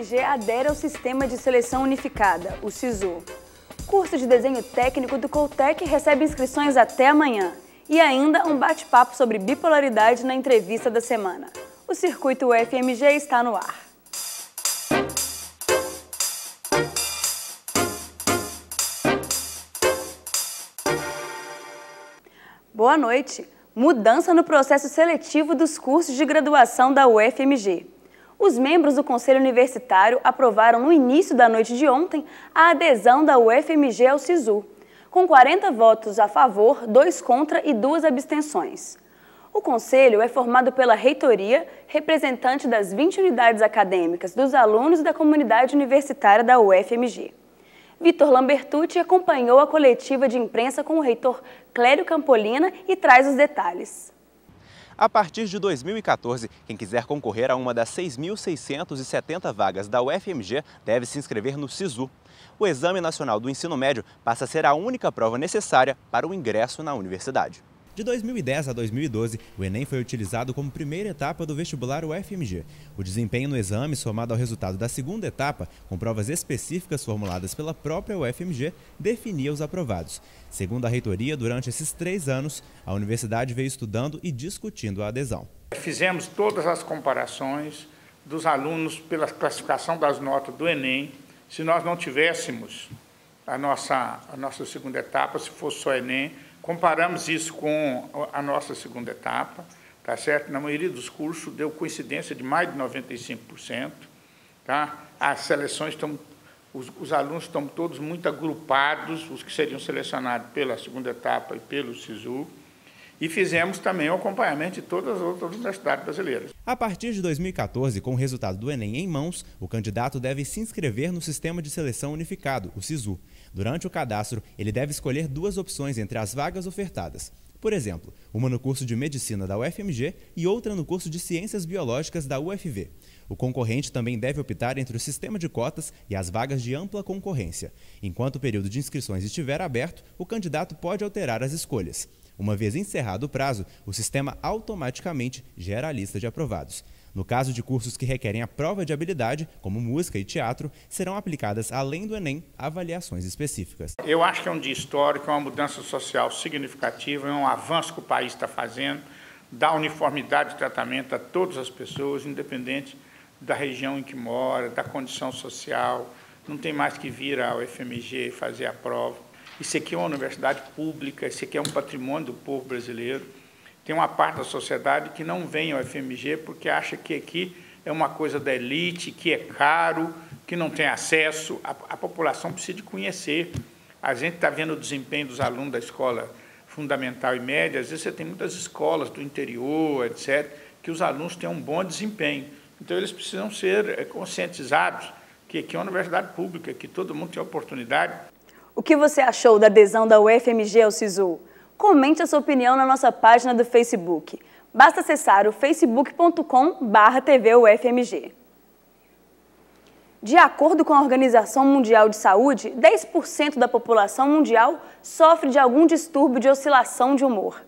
UFMG adere ao Sistema de Seleção Unificada, o SISU. Curso de desenho técnico do Coltec recebe inscrições até amanhã. E ainda um bate-papo sobre bipolaridade na entrevista da semana. O Circuito UFMG está no ar. Boa noite. Mudança no processo seletivo dos cursos de graduação da UFMG. Os membros do Conselho Universitário aprovaram no início da noite de ontem a adesão da UFMG ao SISU, com 40 votos a favor, 2 contra e 2 abstenções. O Conselho é formado pela reitoria, representante das 20 unidades acadêmicas dos alunos da comunidade universitária da UFMG. Vitor Lambertucci acompanhou a coletiva de imprensa com o reitor Clério Campolina e traz os detalhes. A partir de 2014, quem quiser concorrer a uma das 6.670 vagas da UFMG deve se inscrever no SISU. O Exame Nacional do Ensino Médio passa a ser a única prova necessária para o ingresso na universidade. De 2010 a 2012, o Enem foi utilizado como primeira etapa do vestibular UFMG. O desempenho no exame, somado ao resultado da segunda etapa, com provas específicas formuladas pela própria UFMG, definia os aprovados. Segundo a reitoria, durante esses 3 anos, a universidade veio estudando e discutindo a adesão. Fizemos todas as comparações dos alunos pela classificação das notas do Enem. Se nós não tivéssemos a nossa segunda etapa, se fosse só Enem, comparamos isso com a nossa segunda etapa, tá certo? Na maioria dos cursos deu coincidência de mais de 95%, tá? As seleções os alunos estão todos muito agrupados, os que seriam selecionados pela segunda etapa e pelo SISU. E fizemos também o acompanhamento de todas as outras universidades brasileiras. A partir de 2014, com o resultado do Enem em mãos, o candidato deve se inscrever no Sistema de Seleção Unificado, o SISU. Durante o cadastro, ele deve escolher 2 opções entre as vagas ofertadas. Por exemplo, uma no curso de Medicina da UFMG e outra no curso de Ciências Biológicas da UFV. O concorrente também deve optar entre o sistema de cotas e as vagas de ampla concorrência. Enquanto o período de inscrições estiver aberto, o candidato pode alterar as escolhas. Uma vez encerrado o prazo, o sistema automaticamente gera a lista de aprovados. No caso de cursos que requerem a prova de habilidade, como música e teatro, serão aplicadas, além do Enem, avaliações específicas. Eu acho que é um dia histórico, é uma mudança social significativa, é um avanço que o país está fazendo, dá uniformidade de tratamento a todas as pessoas, independente da região em que mora, da condição social. Não tem mais que vir à UFMG e fazer a prova. Isso aqui é uma universidade pública, isso aqui é um patrimônio do povo brasileiro. Tem uma parte da sociedade que não vem ao UFMG porque acha que aqui é uma coisa da elite, que é caro, que não tem acesso. A população precisa de conhecer. A gente está vendo o desempenho dos alunos da escola fundamental e média. Às vezes você tem muitas escolas do interior, etc., que os alunos têm um bom desempenho. Então, eles precisam ser conscientizados que aqui é uma universidade pública, que todo mundo tem oportunidade. O que você achou da adesão da UFMG ao SISU? Comente a sua opinião na nossa página do Facebook. Basta acessar o facebook.com/tvufmg. De acordo com a Organização Mundial de Saúde, 10% da população mundial sofre de algum distúrbio de oscilação de humor.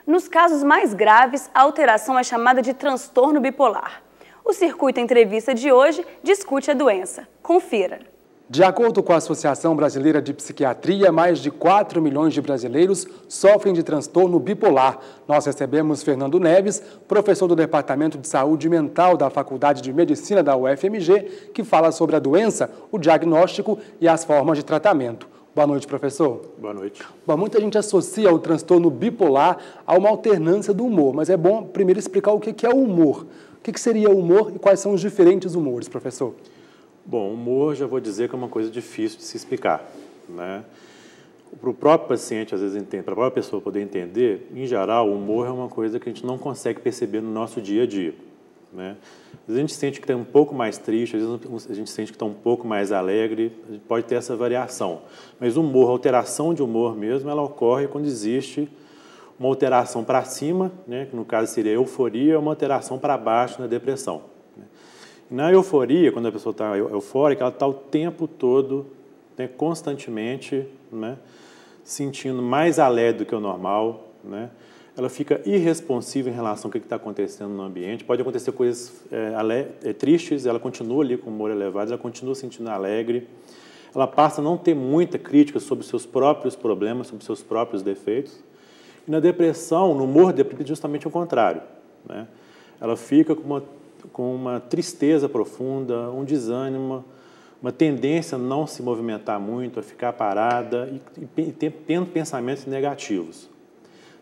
Nos casos mais graves, a alteração é chamada de transtorno bipolar. O Circuito Entrevista de hoje discute a doença. Confira. De acordo com a Associação Brasileira de Psiquiatria, mais de 4 milhões de brasileiros sofrem de transtorno bipolar. Nós recebemos Fernando Neves, professor do Departamento de Saúde Mental da Faculdade de Medicina da UFMG, que fala sobre a doença, o diagnóstico e as formas de tratamento. Boa noite, professor. Boa noite. Bom, muita gente associa o transtorno bipolar a uma alternância do humor, mas é bom primeiro explicar o que é o humor. O que seria o humor e quais são os diferentes humores, professor? Bom, humor já vou dizer que é uma coisa difícil de se explicar, né? Para o próprio paciente, às vezes, para a própria pessoa poder entender, em geral, o humor é uma coisa que a gente não consegue perceber no nosso dia a dia, né? Às vezes a gente sente que está um pouco mais triste, às vezes a gente sente que está um pouco mais alegre, a gente pode ter essa variação. Mas o humor, a alteração de humor mesmo, ela ocorre quando existe uma alteração para cima, né, que no caso seria a euforia, ou uma alteração para baixo na depressão. Na euforia, quando a pessoa está eufórica, ela está o tempo todo, né, constantemente, né, sentindo mais alegre do que o normal, né? ela fica irresponsiva em relação ao que está acontecendo no ambiente. Pode acontecer coisas tristes, ela continua ali com o humor elevado, ela continua se sentindo alegre. Ela passa a não ter muita crítica sobre os seus próprios problemas, sobre os seus próprios defeitos. E na depressão, no humor deprimido, justamente o contrário, né? Ela fica com uma tristeza profunda, um desânimo, uma tendência a não se movimentar muito, a ficar parada e tendo pensamentos negativos.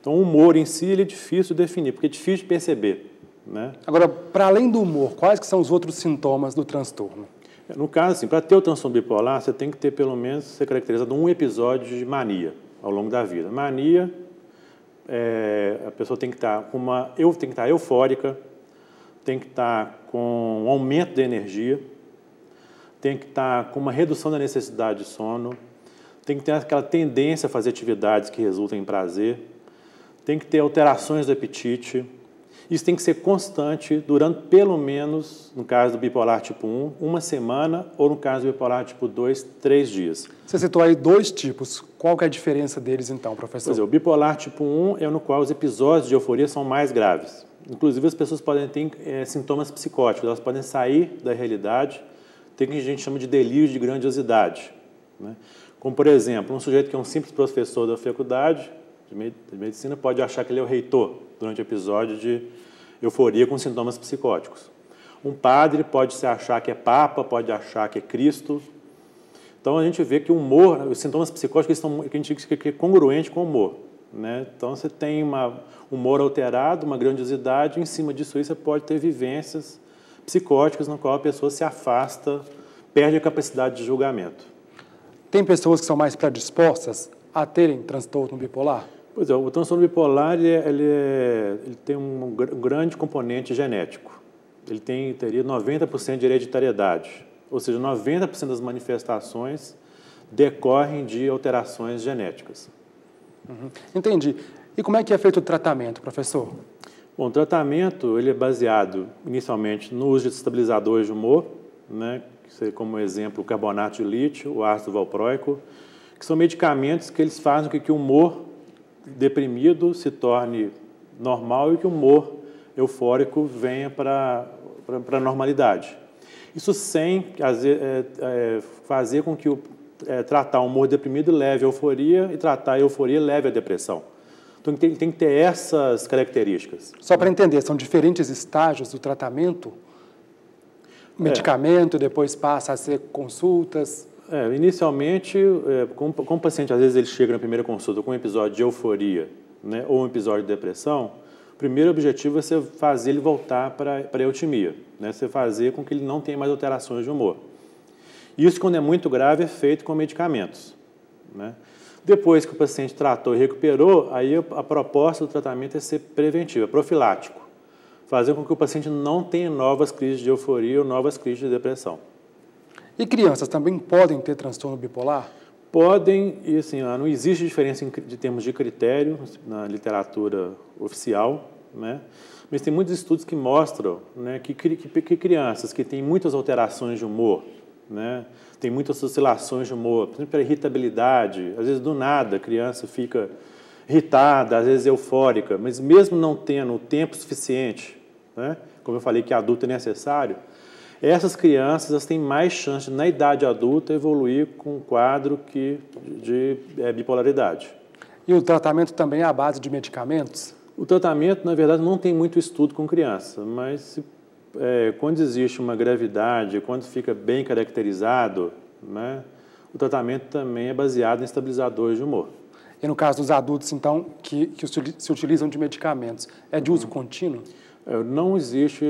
Então, o humor em si ele é difícil de definir, porque é difícil de perceber, né? Agora, para além do humor, quais que são os outros sintomas do transtorno? No caso, assim, para ter o transtorno bipolar, você tem que ter, pelo menos, ser caracterizado um episódio de mania ao longo da vida. Mania, a pessoa tem que estar eufórica, tem que estar com um aumento de energia, tem que estar com uma redução da necessidade de sono, tem que ter aquela tendência a fazer atividades que resultam em prazer, tem que ter alterações do apetite. Isso tem que ser constante durante pelo menos, no caso do bipolar tipo 1, uma semana, ou no caso do bipolar tipo 2, 3 dias. Você citou aí 2 tipos. Qual que é a diferença deles então, professor? Pois é, o bipolar tipo 1 é no qual os episódios de euforia são mais graves. Inclusive as pessoas podem ter sintomas psicóticos, elas podem sair da realidade, tem o que a gente chama de delírio de grandiosidade, né? Como, por exemplo, um sujeito que é um simples professor da faculdade de medicina pode achar que ele é o reitor durante o episódio de euforia com sintomas psicóticos. Um padre pode se achar que é papa, pode achar que é Cristo. Então, a gente vê que o humor, os sintomas psicóticos, que a gente diz que é congruente com o humor, né? Então, você tem um humor alterado, uma grandiosidade, e em cima disso aí você pode ter vivências psicóticas no qual a pessoa se afasta, perde a capacidade de julgamento. Tem pessoas que são mais predispostas a terem transtorno bipolar? Pois é, o transtorno bipolar ele tem um grande componente genético. Ele teria 90% de hereditariedade, ou seja, 90% das manifestações decorrem de alterações genéticas. Entendi. E como é que é feito o tratamento, professor? Bom, o tratamento ele é baseado inicialmente no uso de estabilizadores de humor, né, como exemplo o carbonato de lítio, o ácido valproico, que são medicamentos que eles fazem com que o humor deprimido se torne normal e que o humor eufórico venha para a normalidade. Isso sem fazer com que tratar o humor deprimido leve a euforia e tratar a euforia leve a depressão. Então tem que ter essas características. Só para entender, são diferentes estágios do tratamento? Medicamento, depois passa a ser consultas? Inicialmente, como o paciente, às vezes, ele chega na primeira consulta com um episódio de euforia, né, ou um episódio de depressão, o primeiro objetivo é você fazer ele voltar para a eutimia, né, você fazer com que ele não tenha mais alterações de humor. Isso, quando é muito grave, é feito com medicamentos, né? Depois que o paciente tratou e recuperou, aí a proposta do tratamento é ser preventivo, é profilático, fazer com que o paciente não tenha novas crises de euforia ou novas crises de depressão. E crianças também podem ter transtorno bipolar? Podem, e assim, não existe diferença de termos de critério na literatura oficial, né? Mas tem muitos estudos que mostram, né, que crianças que têm muitas alterações de humor, né, tem muitas oscilações de humor, por exemplo, a irritabilidade, às vezes do nada a criança fica irritada, às vezes eufórica, mas mesmo não tendo o tempo suficiente, né, como eu falei que adulto é necessário, essas crianças têm mais chance, na idade adulta, evoluir com um quadro de bipolaridade. E o tratamento também é à base de medicamentos? O tratamento, na verdade, não tem muito estudo com criança, mas quando existe uma gravidade, quando fica bem caracterizado, né, o tratamento também é baseado em estabilizadores de humor. E no caso dos adultos, então, que se utilizam de medicamentos, é de uso contínuo? Não existe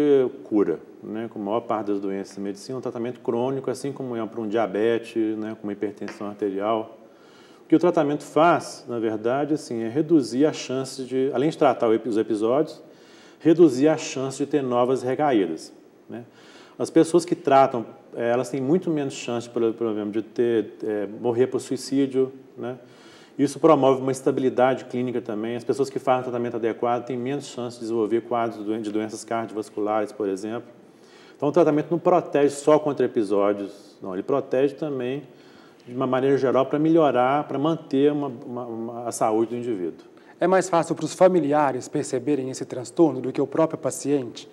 cura, né? Com a maior parte das doenças da medicina, é um tratamento crônico, assim como é para um diabetes, né, como uma hipertensão arterial. O que o tratamento faz, na verdade, assim, é reduzir a chance de, além de tratar os episódios, reduzir a chance de ter novas recaídas, né? As pessoas que tratam, elas têm muito menos chance, por exemplo, de morrer por suicídio, né? Isso promove uma estabilidade clínica também. As pessoas que fazem o tratamento adequado têm menos chance de desenvolver quadros de doenças cardiovasculares, por exemplo. Então, o tratamento não protege só contra episódios, não, ele protege também, de uma maneira geral, para melhorar, para manter a saúde do indivíduo. É mais fácil para os familiares perceberem esse transtorno do que o próprio paciente?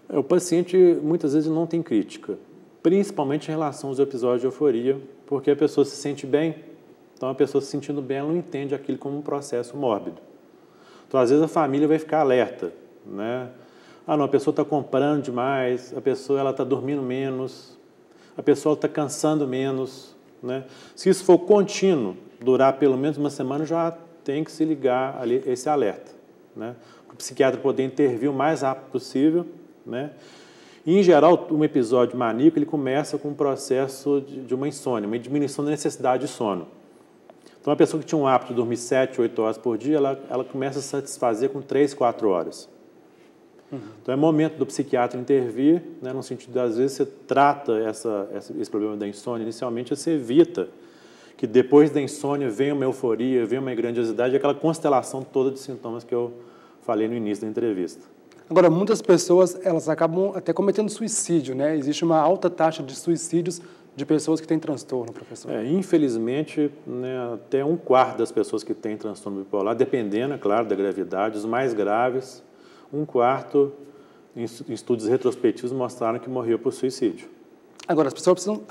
O paciente, muitas vezes, não tem crítica, principalmente em relação aos episódios de euforia, porque a pessoa se sente bem. Então, a pessoa se sentindo bem, ela não entende aquilo como um processo mórbido. Então, às vezes, a família vai ficar alerta, né? Ah, não, a pessoa está comprando demais, a pessoa está dormindo menos, a pessoa está cansando menos, né? Se isso for contínuo, durar pelo menos uma semana, já tem que se ligar ali esse alerta, né? Para o psiquiatra poder intervir o mais rápido possível, né? E, em geral, um episódio maníaco ele começa com um processo de uma insônia, uma diminuição da necessidade de sono. Então, uma pessoa que tinha um hábito de dormir 7, 8 horas por dia, ela começa a satisfazer com 3, 4 horas. Então, é momento do psiquiatra intervir, né, no sentido de, às vezes, você trata esse problema da insônia, inicialmente você evita que depois da insônia venha uma euforia, venha uma grandiosidade, aquela constelação toda de sintomas que eu falei no início da entrevista. Agora, muitas pessoas, elas acabam até cometendo suicídio, né? Existe uma alta taxa de suicídios de pessoas que têm transtorno, professor. Infelizmente, né, até 1/4 das pessoas que têm transtorno bipolar, dependendo, é claro, da gravidade, os mais graves, 1/4 em estudos retrospectivos mostraram que morreu por suicídio. Agora, as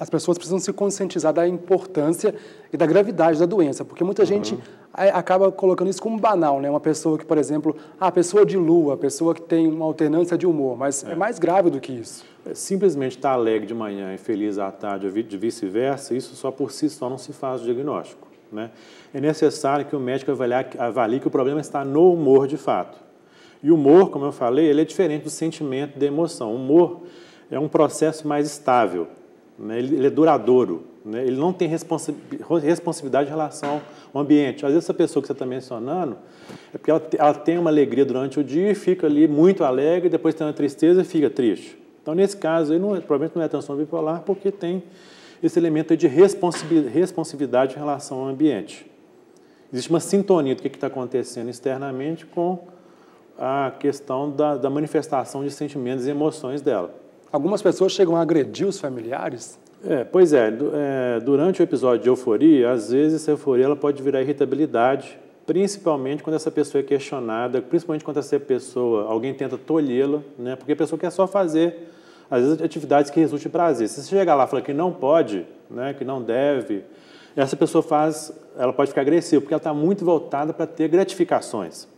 pessoas precisam se conscientizar da importância e da gravidade da doença, porque muita gente acaba colocando isso como banal, né? Uma pessoa que, por exemplo, a pessoa de lua, a pessoa que tem uma alternância de humor, mas é mais grave do que isso. Simplesmente estar alegre de manhã e feliz à tarde, de vice-versa, isso só por si só não se faz o diagnóstico, né? É necessário que o médico avalie que o problema está no humor de fato. E o humor, como eu falei, ele é diferente do sentimento, da emoção. O humor é um processo mais estável, né? Ele é duradouro, né? Ele não tem responsividade em relação ao ambiente. Às vezes, essa pessoa que você está mencionando, é porque ela tem uma alegria durante o dia e fica ali muito alegre, depois tem uma tristeza e fica triste. Então, nesse caso, provavelmente não é transtorno bipolar, porque tem esse elemento de responsividade em relação ao ambiente. Existe uma sintonia do que está acontecendo externamente com a questão da manifestação de sentimentos e emoções dela. Algumas pessoas chegam a agredir os familiares? Pois é, durante o episódio de euforia, às vezes essa euforia ela pode virar irritabilidade, principalmente quando essa pessoa é questionada, principalmente quando alguém tenta tolhê-la, né? Porque a pessoa quer só fazer, às vezes, atividades que resultem de prazer. Se você chegar lá e falar que não pode, né, que não deve, essa pessoa ela pode ficar agressiva, porque ela está muito voltada para ter gratificações.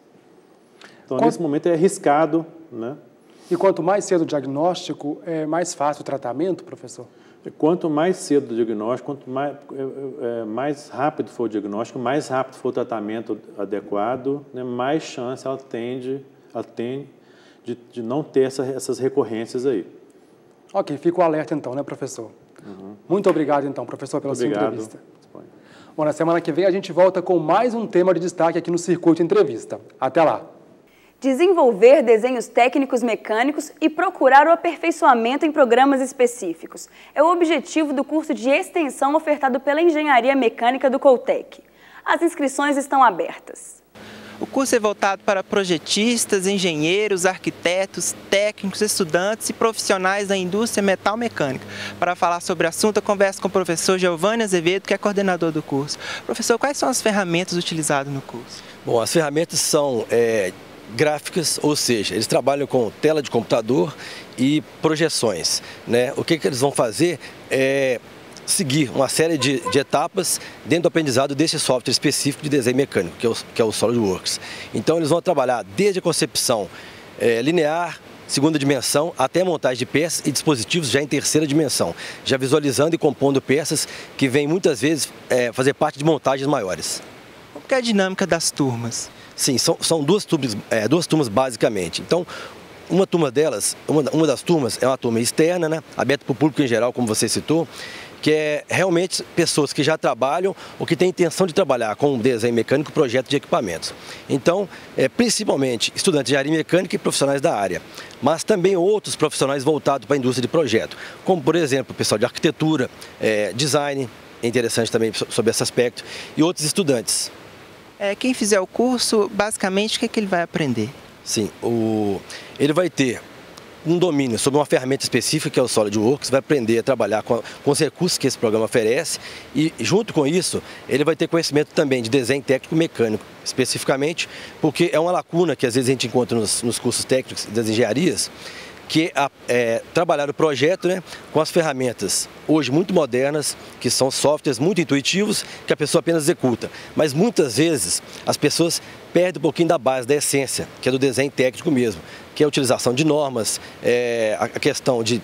Então, nesse momento, é arriscado, né? E quanto mais cedo o diagnóstico, é mais fácil o tratamento, professor? Quanto mais cedo o diagnóstico, quanto mais rápido for o diagnóstico, mais rápido for o tratamento adequado, né, mais chance ela tem de não ter essas recorrências aí. Ok, fica o alerta então, né, professor? Muito obrigado, então, professor, pela sua entrevista. Bom, na semana que vem a gente volta com mais um tema de destaque aqui no Circuito Entrevista. Até lá! Desenvolver desenhos técnicos mecânicos e procurar o aperfeiçoamento em programas específicos. É o objetivo do curso de extensão ofertado pela Engenharia Mecânica do Coutec. As inscrições estão abertas. O curso é voltado para projetistas, engenheiros, arquitetos, técnicos, estudantes e profissionais da indústria metal-mecânica. Para falar sobre o assunto, eu converso com o professor Giovanni Azevedo, que é coordenador do curso. Professor, quais são as ferramentas utilizadas no curso? Bom, as ferramentas são gráficas, ou seja, eles trabalham com tela de computador e projeções, né? O que eles vão fazer é seguir uma série de etapas dentro do aprendizado desse software específico de desenho mecânico, que é o SolidWorks. Então, eles vão trabalhar desde a concepção linear, segunda dimensão, até a montagem de peças e dispositivos já em terceira dimensão, já visualizando e compondo peças que vêm muitas vezes fazer parte de montagens maiores. Como que é a dinâmica das turmas? Sim, são duas turmas basicamente. Então, uma das turmas é uma turma externa, né, aberta para o público em geral, como você citou, que é realmente pessoas que já trabalham ou que têm intenção de trabalhar com desenho mecânico, projeto de equipamentos. Então, principalmente estudantes de engenharia mecânica e profissionais da área, mas também outros profissionais voltados para a indústria de projeto, como, por exemplo, o pessoal de arquitetura, design, é interessante também sobre esse aspecto, e outros estudantes. Quem fizer o curso, basicamente, o que ele vai aprender? Sim, ele vai ter um domínio sobre uma ferramenta específica que é o SolidWorks, vai aprender a trabalhar com os recursos que esse programa oferece e, junto com isso, ele vai ter conhecimento também de desenho técnico mecânico, especificamente, porque é uma lacuna que às vezes a gente encontra nos cursos técnicos das engenharias, que é trabalhar o projeto, né, com as ferramentas hoje muito modernas, que são softwares muito intuitivos, que a pessoa apenas executa. Mas muitas vezes as pessoas perdem um pouquinho da base, da essência, que é do desenho técnico mesmo, que é a utilização de normas, a questão de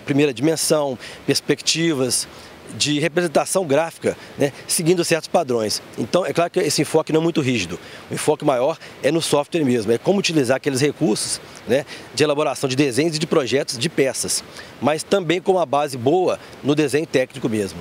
primeira dimensão, perspectivas, de representação gráfica, né, seguindo certos padrões. Então, é claro que esse enfoque não é muito rígido. O enfoque maior é no software mesmo, é como utilizar aqueles recursos, né, de elaboração de desenhos e de projetos de peças, mas também com uma base boa no desenho técnico mesmo.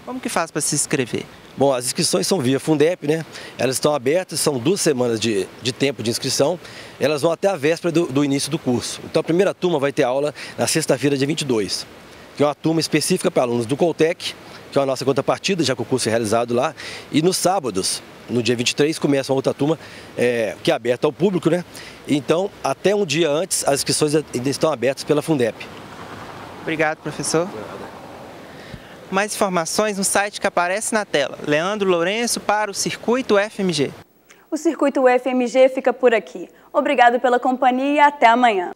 Como que faz para se inscrever? Bom, as inscrições são via Fundep, né? Elas estão abertas, são 2 semanas de tempo de inscrição, elas vão até a véspera do início do curso. Então, a primeira turma vai ter aula na sexta-feira, dia 22. Que é uma turma específica para alunos do Coltec, que é a nossa contrapartida, já que o curso é realizado lá. E nos sábados, no dia 23, começa uma outra turma que é aberta ao público, né? Então, até um dia antes, as inscrições ainda estão abertas pela Fundep. Obrigado, professor. Mais informações no site que aparece na tela. Leandro Lourenço para o Circuito UFMG. O Circuito UFMG fica por aqui. Obrigado pela companhia e até amanhã.